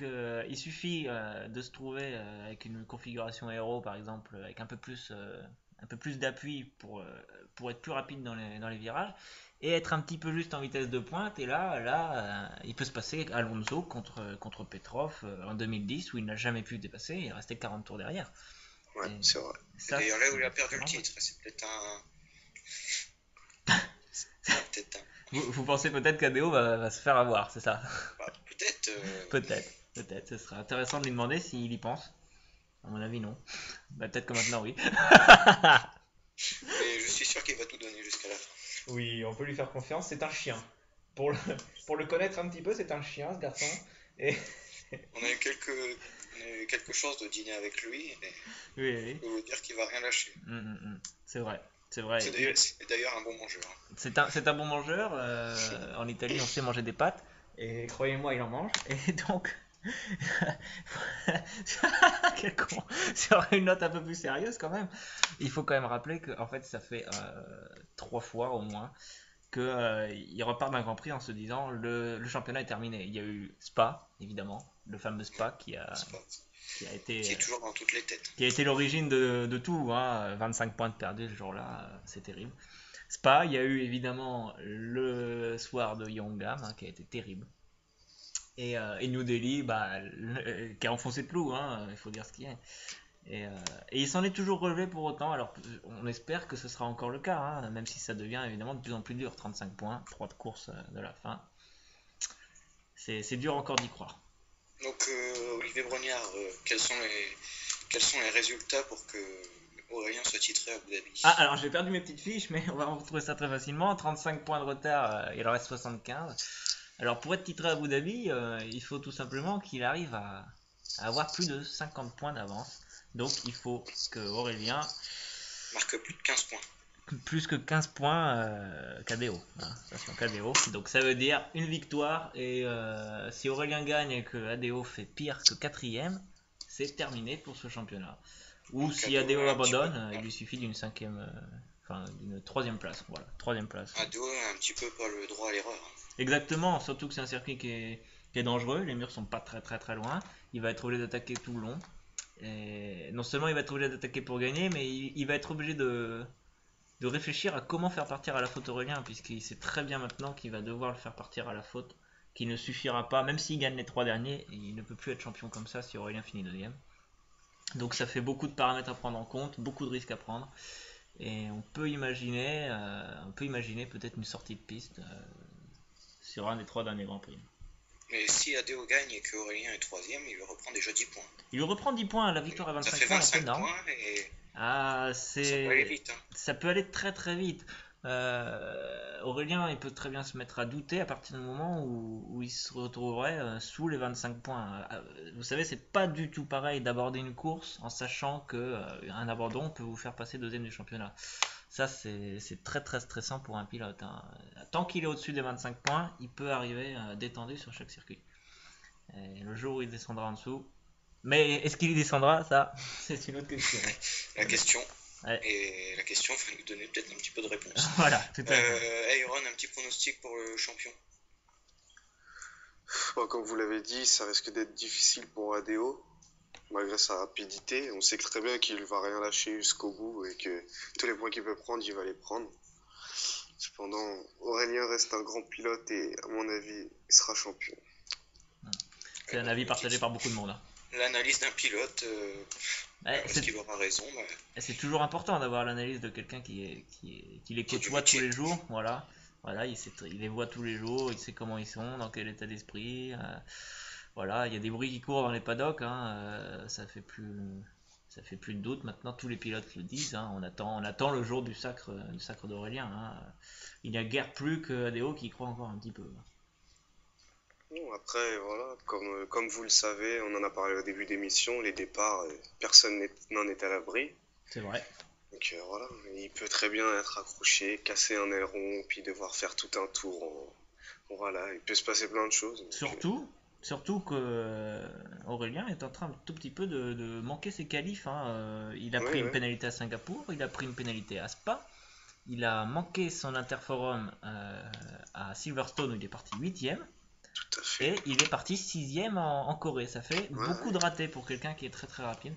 Il suffit de se trouver avec une configuration aéro, par exemple, avec un peu plus d'appui pour être plus rapide dans les virages et être un petit peu juste en vitesse de pointe. Et là, il peut se passer Alonso contre Petrov en 2010 où il n'a jamais pu dépasser. Il restait 40 tours derrière. Ouais, Et c'est vrai. ça, D'ailleurs, là où il a perdu le vraiment- titre, c'est peut-être peut-être un. Vous pensez peut-être qu'Adeo va se faire avoir, c'est ça? Peut-être. Peut-être. Ce serait intéressant de lui demander s'il y pense. À mon avis, non. Peut-être que maintenant, oui. Mais je suis sûr qu'il va tout donner jusqu'à la fin. Oui, on peut lui faire confiance. C'est un chien. Pour le connaître un petit peu, c'est un chien, ce garçon. Et On a eu quelque chose de dîner avec lui, et oui. je peux vous dire qu'il va rien lâcher. C'est vrai. C'est vrai. C'est d'ailleurs un bon mangeur. C'est un bon mangeur. En Italie, on sait manger des pâtes. Et croyez-moi, il en mange. Et donc. Quel con. Sur une note un peu plus sérieuse, quand même, il faut quand même rappeler que, en fait, ça fait 3 fois au moins qu'il repart d'un Grand Prix en se disant le championnat est terminé. Il y a eu Spa, évidemment, le fameux Spa qui a été. Qui est toujours dans toutes les têtes. Qui a été l'origine de tout, hein. 25 points de perdus ce jour-là, c'est terrible. Spa, il y a eu évidemment le soir de Yongam, hein, qui a été terrible. Et New Delhi, qui a enfoncé le clou, hein, il faut dire ce qu'il y a. Et il s'en est toujours relevé pour autant. Alors on espère que ce sera encore le cas, hein, même si ça devient évidemment de plus en plus dur. 35 points, 3 de course de la fin. C'est dur encore d'y croire. Donc Olivier Brognard, quels sont les résultats pour que Aurélien soit titré à Abu Dhabi? Ah, alors j'ai perdu mes petites fiches, mais on va retrouver ça très facilement. 35 points de retard, il en reste 75. Alors pour être titré à Abu Dhabi, il faut tout simplement qu'il arrive à avoir plus de 50 points d'avance. Donc il faut que Aurélien Marque plus de 15 points. plus que 15 points KDO. Hein, station KDO. Donc ça veut dire une victoire. Et si Aurélien gagne et que ADO fait pire que 4ème, c'est terminé pour ce championnat. Ou Donc, si ADO ADO a un petit abandonne, peu- il lui suffit d'une 5ème, d'une 3ème place. Voilà, 3ème place. Ado a un petit peu pas le droit à l'erreur. Exactement, surtout que c'est un circuit qui est dangereux. Les murs sont pas très très très loin. Il va être obligé d'attaquer tout le long. Et non seulement il va être obligé d'attaquer pour gagner, mais il va être obligé de réfléchir à comment faire partir à la faute Aurélien, puisqu'il sait très bien maintenant qu'il va devoir le faire partir à la faute, qu'il ne suffira pas, même s'il gagne les 3 derniers, il ne peut plus être champion comme ça si Aurélien finit 2ème. Donc ça fait beaucoup de paramètres à prendre en compte, beaucoup de risques à prendre, et on peut imaginer peut-être une sortie de piste sur un des 3 derniers Grands Prix. Mais si ADO gagne et que Aurélien est 3ème, il reprend déjà 10 points. Il lui reprend 10 points, la victoire à Ça 25 fait points, c'est 25 énorme. points et Ah, ça peut aller vite. Hein. ça peut aller très très vite. Aurélien, il peut très bien se mettre à douter à partir du moment où il se retrouverait sous les 25 points. Vous savez, c'est pas du tout pareil d'aborder une course en sachant que un abandon peut vous faire passer 2ème du championnat. Ça, c'est très très stressant pour un pilote. Hein. Tant qu'il est au-dessus des 25 points, il peut arriver détendu sur chaque circuit. Et le jour où il descendra en dessous. Mais est-ce qu'il y descendra? Ça, c'est une autre question. La question. Ouais. Et la question va nous donner peut-être un petit peu de réponse. Voilà, tout à fait. Aaron, un petit pronostic pour le champion. Bon, comme vous l'avez dit, ça risque d'être difficile pour ADO, malgré sa rapidité. On sait très bien qu'il va rien lâcher jusqu'au bout et que tous les points qu'il peut prendre, il va les prendre. Cependant, Aurélien reste un grand pilote et, à mon avis, il sera champion. C'est un avis partagé par beaucoup de monde. Hein. L'analyse d'un pilote, Ouais, est-ce qu'il aura raison? c'est toujours important d'avoir l'analyse de quelqu'un qui les Qui est du côtoie tous métier. les jours. Voilà, il les voit tous les jours, il sait comment ils sont, dans quel état d'esprit. Voilà, il y a des bruits qui courent dans les paddocks. Hein, ça fait plus de doute. Maintenant, tous les pilotes le disent. Hein, on attend le jour du sacre d'Aurélien. Hein. Il n'y a guère plus que ADO qui y croit encore un petit peu. Bon, après, voilà, comme vous le savez, on en a parlé au début d'émission, les départs, personne n'en est à l'abri. C'est vrai. Donc voilà, il peut très bien être accroché, casser un aileron, puis devoir faire tout un tour. Voilà, il peut se passer plein de choses. Donc, Surtout que Aurélien est en train un tout petit peu de manquer ses qualifs. Hein. Il a pris une pénalité à Singapour, il a pris une pénalité à Spa, il a manqué son interforum à Silverstone où il est parti 8ème. tout à fait. Et il est parti 6ème en Corée. Ça fait beaucoup de ratés pour quelqu'un qui est très très rapide.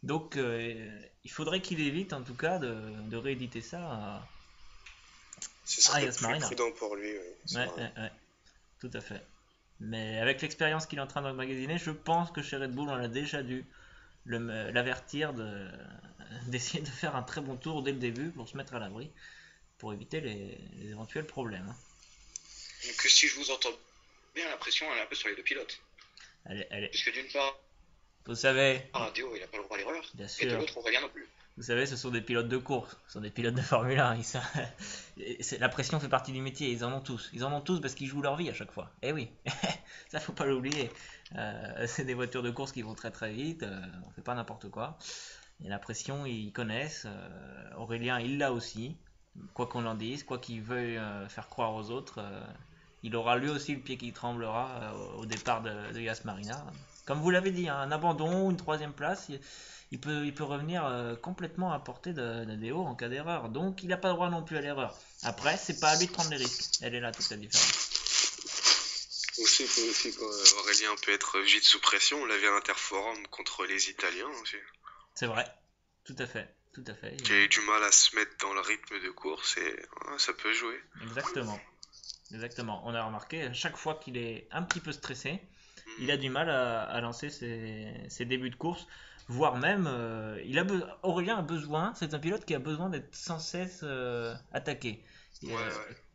Donc il faudrait qu'il évite en tout cas de rééditer ça. Ce serait Yas plus Marina. prudent pour lui. Oui, Ouais, tout à fait. Mais avec l'expérience qu'il est en train d'emmagasiner, je pense que chez Red Bull, on a déjà dû l'avertir d'essayer de faire un très bon tour dès le début pour se mettre à l'abri, pour éviter les éventuels problèmes. Hein. Donc si je vous entends bien, la pression elle est un peu sur les deux pilotes. Puisque d'une part, Vous savez, ADO il n'a pas le droit à l'erreur, bien et de sûr, l'autre Aurélien non plus. vous savez, ce sont des pilotes de course, ce sont des pilotes de Formule 1. La pression fait partie du métier, ils en ont tous. Ils en ont tous parce qu'ils jouent leur vie à chaque fois. Eh oui, ça faut pas l'oublier. C'est des voitures de course qui vont très très vite, on fait pas n'importe quoi. Et la pression, ils connaissent. Aurélien, il l'a aussi. Quoi qu'on en dise, quoi qu'il veuille faire croire aux autres, il aura lui aussi le pied qui tremblera au départ de Yas Marina. Comme vous l'avez dit, hein, un abandon ou une 3ème place, il peut revenir complètement à portée d'ADO en cas d'erreur. Donc il n'a pas droit non plus à l'erreur. Après, c'est pas à lui de prendre les risques. Elle est là toute la différence. Aussi, Aurélien peut être vite sous pression. On l'avait à l'Interforum contre les Italiens aussi. C'est vrai, tout à fait. Qui a eu du mal à se mettre dans le rythme de course et ça peut jouer. Exactement. On a remarqué, à chaque fois qu'il est un petit peu stressé, il a du mal à lancer ses débuts de course, voire même, Aurélien a besoin, c'est un pilote qui a besoin d'être sans cesse attaqué.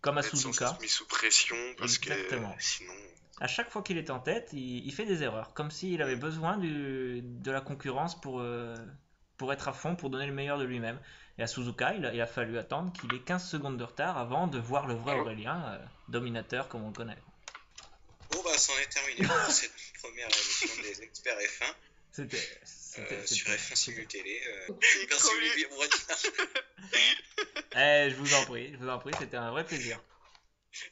Comme à D'être sans Suzuka. cesse mis sous pression parce Exactement. que sinon. À chaque fois qu'il est en tête, il fait des erreurs, comme s'il avait besoin de la concurrence pour être à fond, pour donner le meilleur de lui-même. Et à Suzuka, il a fallu attendre qu'il ait 15 secondes de retard avant de voir le vrai Aurélien, dominateur comme on le connaît. Bon bah c'en est terminé pour cette première émission des experts F1. sur F1 Simu Télé. Et Merci comme Olivier Brognard. Je vous en prie, c'était un vrai plaisir.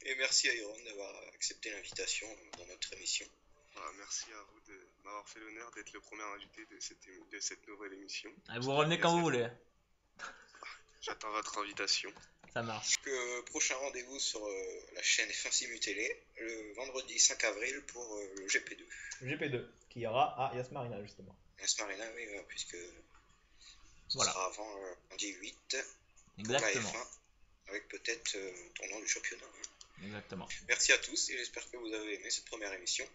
Et merci à Iron d'avoir accepté l'invitation dans notre émission. Voilà, merci à vous de m'avoir fait l'honneur d'être le premier invité de cette nouvelle émission. Vous revenez quand vous voulez. J'attends votre invitation. Ça marche. Donc, prochain rendez-vous sur la chaîne F1 Simu Télé, le vendredi 5 avril pour le GP2. GP2, qui ira à Yas Marina justement. Yas Marina, oui, puisque ce Voilà. sera avant lundi 8 Exactement. pour la F1, avec peut-être tournant du championnat. Exactement. Merci à tous et j'espère que vous avez aimé cette première émission.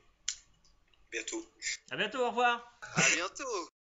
Bientôt. À bientôt, au revoir. à bientôt.